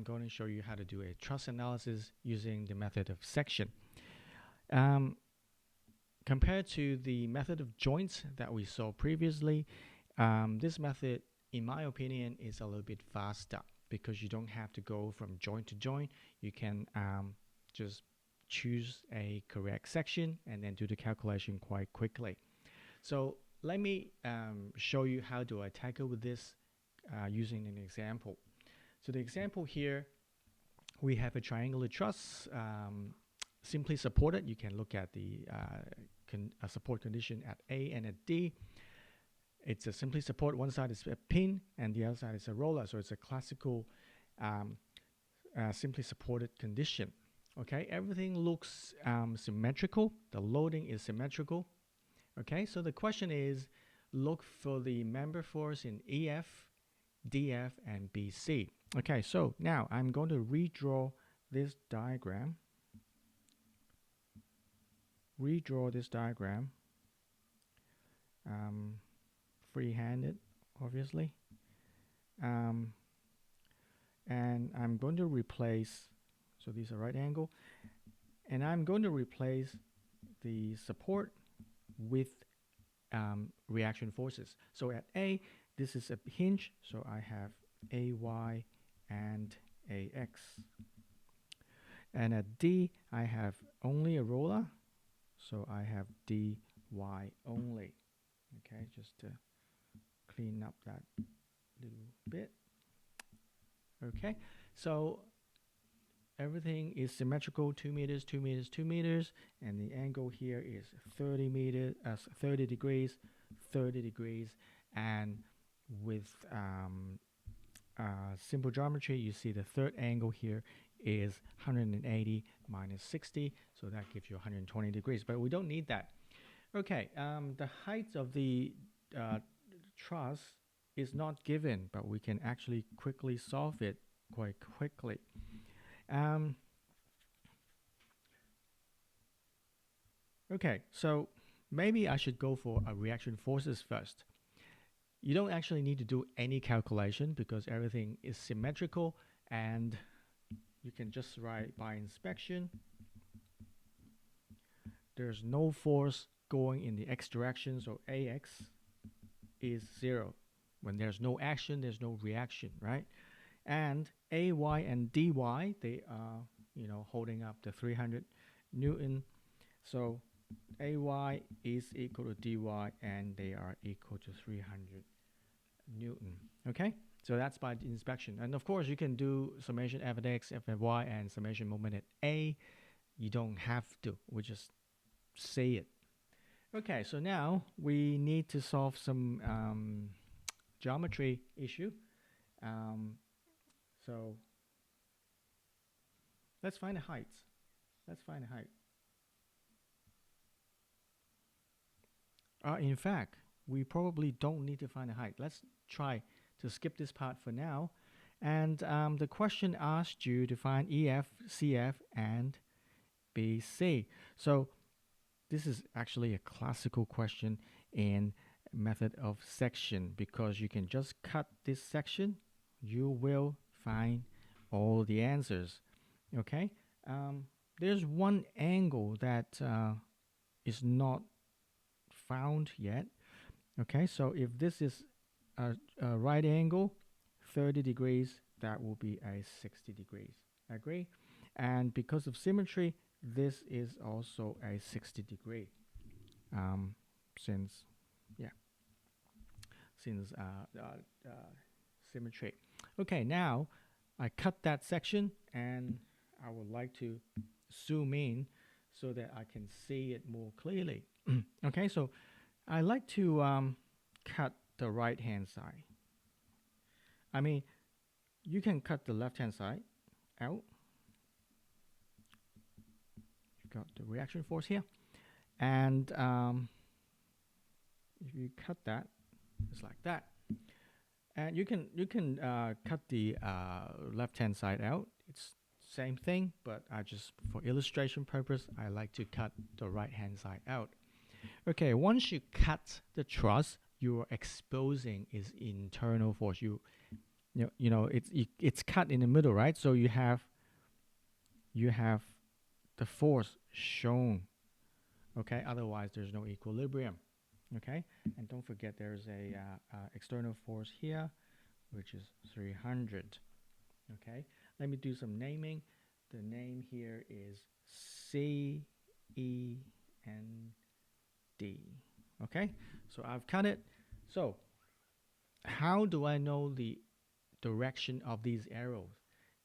going to show you how to do a truss analysis using the method of section. Um, Compared to the method of joints that we saw previously, this method, in my opinion, is a little bit faster because you don't have to go from joint to joint. You can just choose a correct section and then do the calculation quite quickly. So let me show you how do I tackle with this using an example. So the example here, we have a triangular truss, simply supported. You can look at the support condition at A and at D. It's a simply support. One side is a pin and the other side is a roller. So it's a classical simply supported condition. Okay, everything looks symmetrical. The loading is symmetrical. Okay, so the question is, look for the member force in EF, DF, and BC. Okay, so now I'm going to redraw this diagram. Free-handed, obviously. And I'm going to replace, so these are right angle, and I'm going to replace the support with reaction forces. So at A, this is a hinge, so I have AY and AX. And at D, I have only a roller, so I have DY only. Okay, just to clean up that little bit. Okay, so everything is symmetrical, 2 meters, 2 meters, 2 meters, and the angle here is 30 degrees, 30 degrees, and with simple geometry, you see the third angle here is 180 minus 60, so that gives you 120 degrees, but we don't need that. Okay, the height of the truss is not given, but we can actually quickly solve it quite quickly. Okay, so maybe I should go for a reaction forces first. You don't actually need to do any calculation because everything is symmetrical, and you can just write by inspection. There's no force going in the x direction, so AX is 0. When there's no action, there's no reaction, right? And AY and DY, they are, holding up the 300 Newton. So AY is equal to DY, and they are equal to 300 Newton. Okay, so that's by inspection. And of course, you can do summation f at x, f at y, and summation moment at A. You don't have to. We just say it. Okay, so now we need to solve some geometry issue. So let's find the height. In fact, we probably don't need to find the height. Let's try to skip this part for now. And the question asked you to find EF, CF, and BC. So this is actually a classical question in method of section, because you can just cut this section, you will find all the answers. Okay, there's one angle that is not found yet. Okay, so if this is a right angle, 30 degrees, that will be a 60 degrees. Agree? And because of symmetry, this is also a 60 degree. Since symmetry. Okay, now I cut that section, and I would like to zoom in so that I can see it more clearly. Okay, so I like to cut the right hand side. I mean, you can cut the left hand side out. You've got the reaction force here, and if you cut that, it's like that. And you can cut the left hand side out. It's same thing, but I just, for illustration purpose, I like to cut the right hand side out. Okay, once you cut the truss, you are exposing its internal force. it's cut in the middle, right? So you have the force shown. Okay, otherwise there's no equilibrium. Okay, and don't forget there's a external force here, which is 300. Okay, let me do some naming. The name here is C, E, and D. Okay, so I've cut it. So how do I know the direction of these arrows?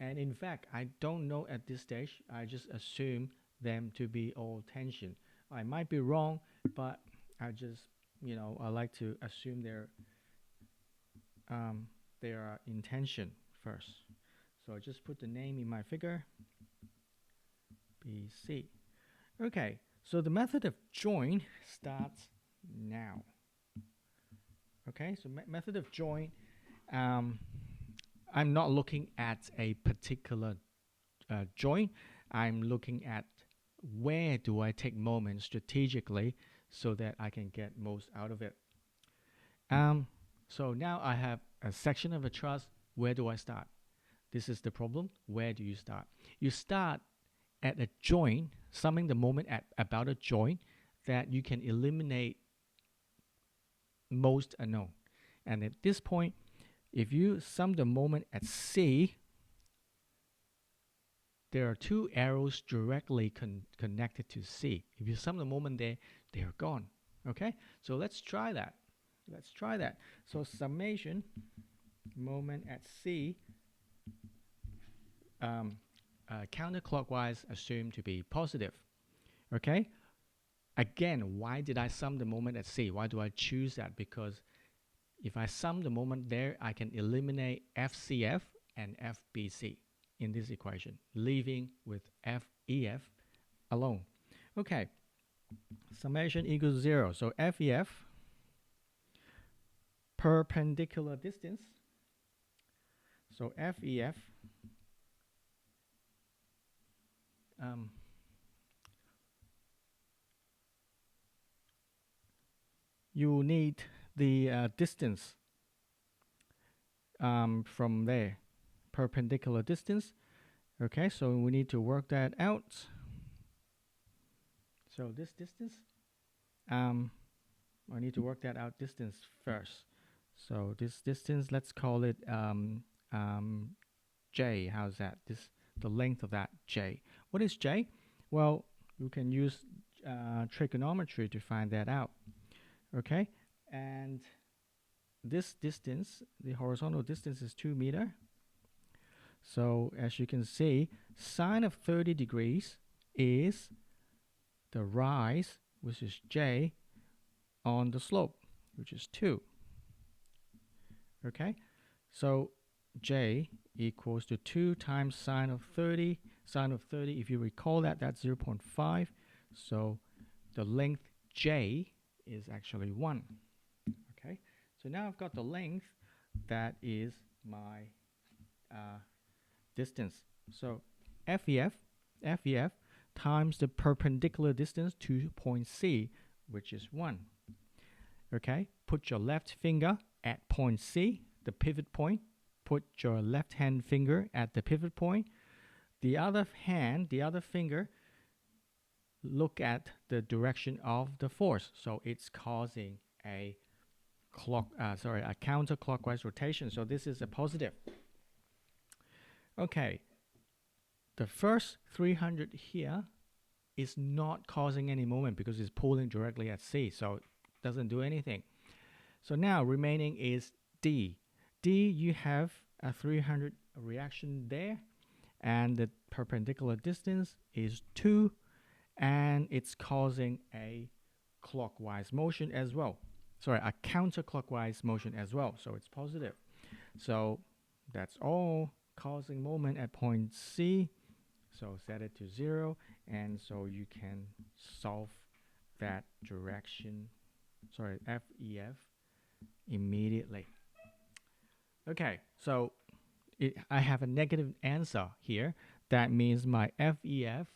And in fact, I don't know at this stage. I just assume them to be all tension. I might be wrong, but I just, I like to assume their intention first. So I just put the name in my figure, BC. Okay, so the method of join starts now. Okay, so method of join, um, I'm not looking at a particular join. I'm looking at where do I take moment strategically so that I can get most out of it. So now I have a section of a truss. Where do I start? This is the problem. Where do you start? You start at a joint, summing the moment at about a joint that you can eliminate most unknown. And at this point, if you sum the moment at C, there are two arrows directly connected to C. If you sum the moment there, they are gone. Okay, so let's try that. So summation moment at C, counterclockwise assumed to be positive. Okay, again, why did I sum the moment at C? Why do I choose that? Because if I sum the moment there, I can eliminate FCF and FBC in this equation, leaving with FEF alone. Okay, summation equals 0. So FEF, perpendicular distance. So FEF, you need the distance from there, perpendicular distance. Okay, so we need to work that out. So this distance, I need to work that out distance first. So this distance, let's call it J. How's that? The length of that J. What is J? Well, you can use trigonometry to find that out. Okay, and this distance, the horizontal distance is 2 meters. So as you can see, sine of 30 degrees is the rise, which is J, on the slope, which is 2. Okay, so J equals to 2 times sine of 30. Sine of 30, if you recall that, that's 0.5. So the length J is actually 1. Okay, so now I've got the length. That is my distance. So FEF times the perpendicular distance to point C, which is 1. Okay, put your left finger at point C, the pivot point. Put your left hand finger at the pivot point. The other finger, look at the direction of the force. So it's causing a counterclockwise rotation. So this is a positive. Okay, the first 300 here is not causing any moment because it's pulling directly at C, so it doesn't do anything. So now remaining is D. D, you have a 300 reaction there, and the perpendicular distance is 2, and it's causing a clockwise motion as well. Sorry, a counterclockwise motion as well, so it's positive. So that's all, causing moment at point C. So set it to 0, and so you can solve that direction, FEF, immediately. Okay, so I have a negative answer here. That means my FEF,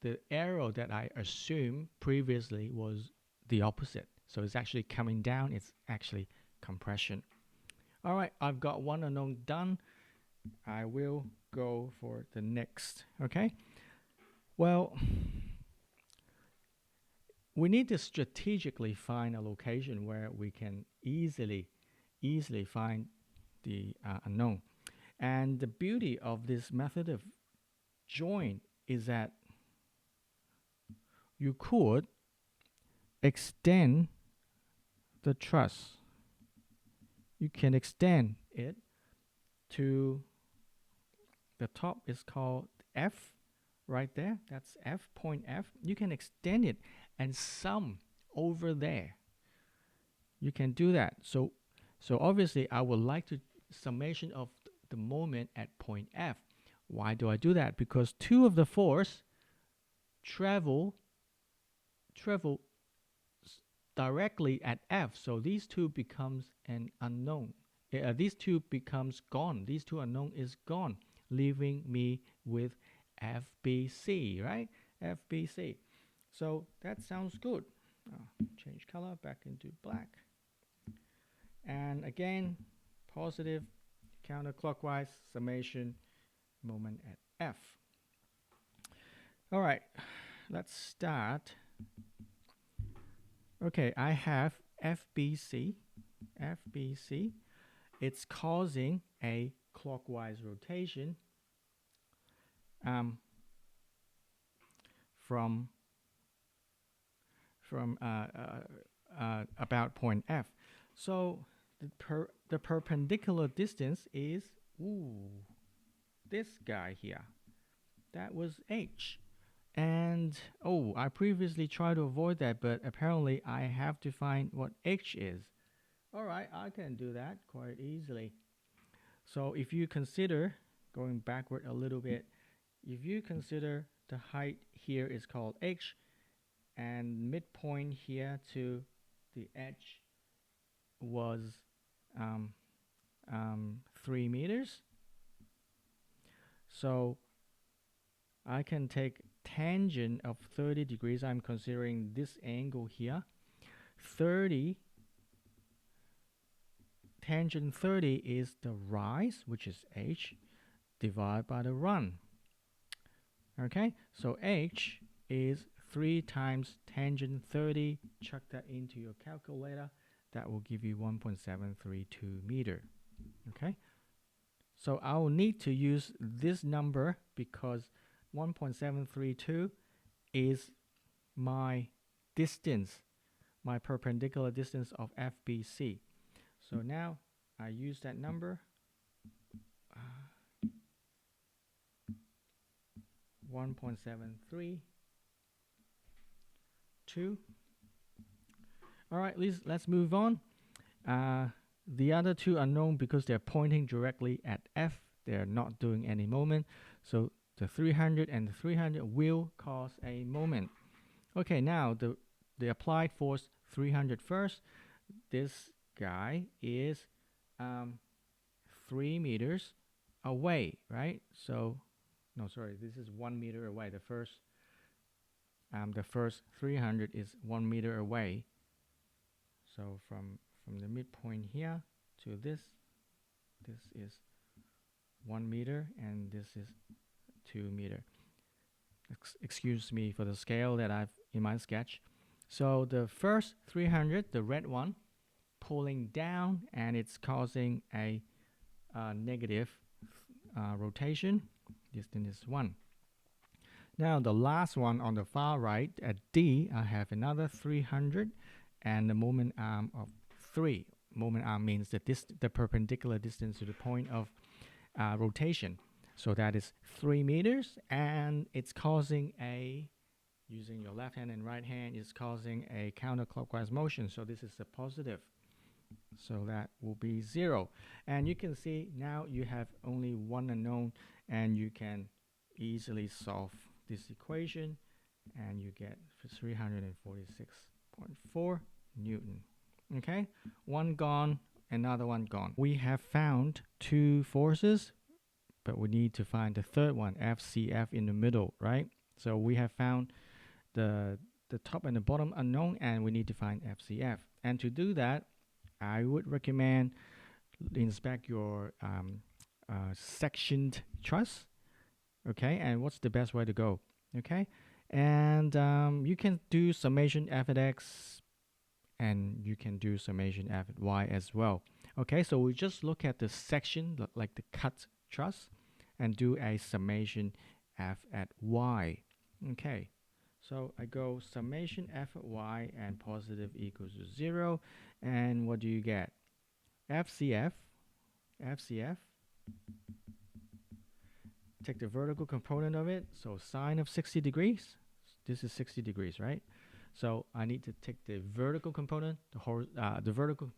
the arrow that I assumed previously, was the opposite. So it's actually coming down. It's actually compression. All right, I've got one unknown done. I will go for the next. Okay. Well, we need to strategically find a location where we can easily find the unknown. And the beauty of this method of join is that you could extend the truss. You can extend it to the top is called F right there. That's F, point F. You can extend it and sum over there. You can do that. So obviously I would like to summation of the moment at point F. Why do I do that? Because two of the force travel directly at F. So these two becomes an unknown. These two becomes gone. These two unknown is gone, leaving me with FBC, right? FBC. So that sounds good. Change color back into black. And again, positive counterclockwise summation moment at F. All right, let's start. Okay, I have FBC. FBC. It's causing a clockwise rotation um, from about point F. So the perpendicular distance is this guy here. That was H. And I previously tried to avoid that, but apparently I have to find what H is. All right, I can do that quite easily. So if you consider going backward a little bit, if you consider the height here is called H, and midpoint here to the edge was 3 meters. So I can take tangent of 30 degrees. I'm considering this angle here. 30, tangent 30 is the rise, which is H, divided by the run. Okay, so H is 3 times tangent 30. Chuck that into your calculator. That will give you 1.732 meter. Okay, so I'll need to use this number because 1.732 is my distance, my perpendicular distance of FBC. So now I use that number, 1.732. All right, let's move on. The other two are known because they're pointing directly at F. They're not doing any moment. So the 300 and the 300 will cause a moment. Okay, now the applied force 300 first. This guy is 3 meters away, right? So, no, sorry, this is 1 meter away. The first 300 is 1 meter away. So from the midpoint here to this is 1 meter, and this is 2 meter. Excuse me for the scale that I've in my sketch. So the first 300, the red one, pulling down, and it's causing a negative rotation. Distance is 1. Now the last one on the far right at D, I have another 300 and the moment arm of 3. Moment arm means that the perpendicular distance to the point of rotation. So that is 3 meters, and it's causing using your left hand and right hand, is causing a counterclockwise motion. So this is a positive. So that will be 0. And you can see now you have only one unknown, and you can easily solve this equation, and you get 346.4 Newton. Okay, one gone, another one gone. We have found 2 forces, but we need to find the third one, FCF, in the middle, right? So we have found the top and the bottom unknown, and we need to find FCF. And to do that, I would recommend inspect your sectioned truss. Okay, and what's the best way to go? Okay, and you can do summation f at x, and you can do summation f at y as well. Okay, so we just look at the section, like the cut truss, and do a summation f at y. Okay, so I go summation f at y and positive equals to 0. And what do you get? FCF, FCF, take the vertical component of it. So sine of 60 degrees. This is 60 degrees, right? So I need to take the vertical component, the vertical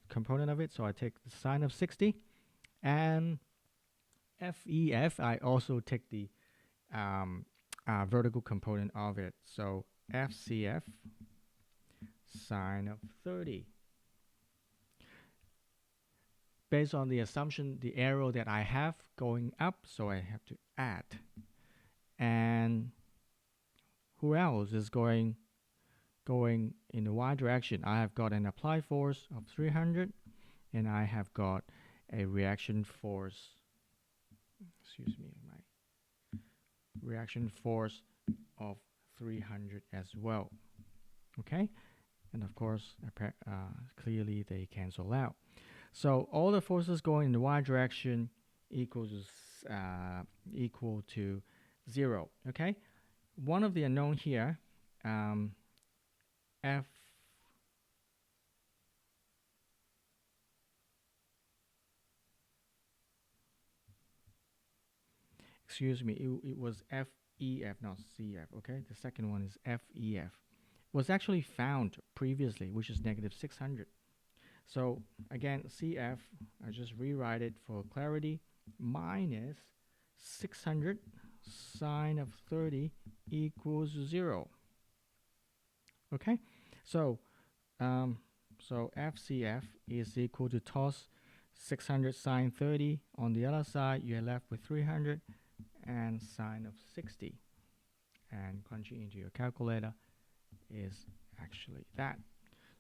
component of it. So I take the sine of 60, and FEF, I also take the vertical component of it. So FCF, sine of 30. Based on the assumption, the arrow that I have going up, so I have to add. And who else is going in the y direction? I have got an applied force of 300, and I have got a reaction force, my reaction force of 300 as well. Okay, and of course, clearly they cancel out. So all the forces going in the y direction equal to 0. Okay, one of the unknown here, F. Excuse me, it was FEF, not CF. Okay, the second one is FEF. Was actually found previously, which is negative 600. So again, CF, I just rewrite it for clarity, minus 600 sine of 30 equals 0. Okay, so FCF is equal to toss 600 sine 30. On the other side, you're left with 300 and sine of 60. And crunching into your calculator is actually that.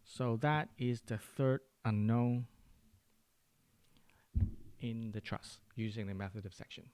So that is the third unknown in the truss using the method of section.